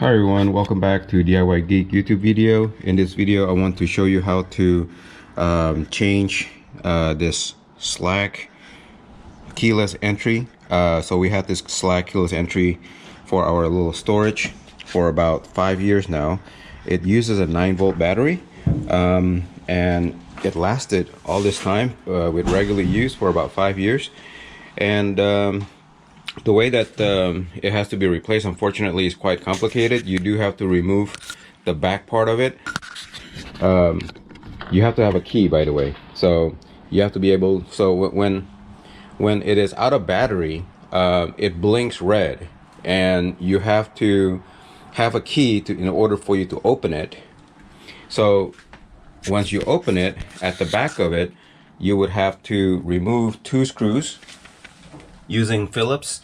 Hi everyone, welcome back to DIY Geek YouTube video. In this video I want to show you how to change this Schlage keyless entry. So we had this Schlage keyless entry for our little storage for about 5 years now. It uses a 9-volt battery and it lasted all this time with regular use for about 5 years. And the way that it has to be replaced, unfortunately, is quite complicated. You do have to remove the back part of it. You have to have a key, by the way. So you have to be able, so when it is out of battery, it blinks red, and you have to have a key in order for you to open it. So once you open it, at the back of it, you would have to remove 2 screws using Phillips,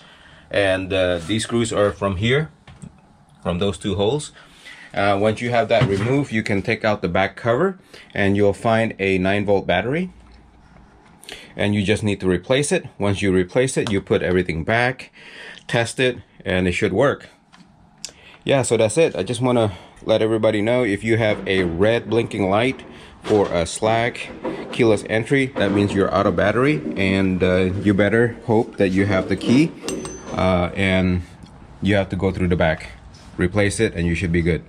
and these screws are from here, from those 2 holes. Once you have that removed, you can take out the back cover and you'll find a 9-volt battery, and you just need to replace it. Once you replace it, you put everything back, test it, and it should work. Yeah, so that's it. I just want to let everybody know, if you have a red blinking light for a Schlage keyless entry, that means you're out of battery, and you better hope that you have the key, and you have to go through the back, replace it, and you should be good.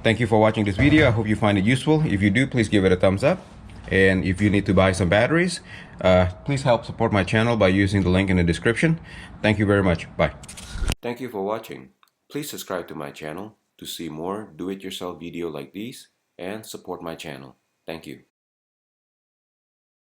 Thank you for watching this video. I hope you find it useful. If you do, please give it a thumbs up, and if you need to buy some batteries, please help support my channel by using the link in the description. Thank you very much. Bye. Thank you for watching. Please subscribe to my channel to see more do-it-yourself video like these and support my channel. Thank you.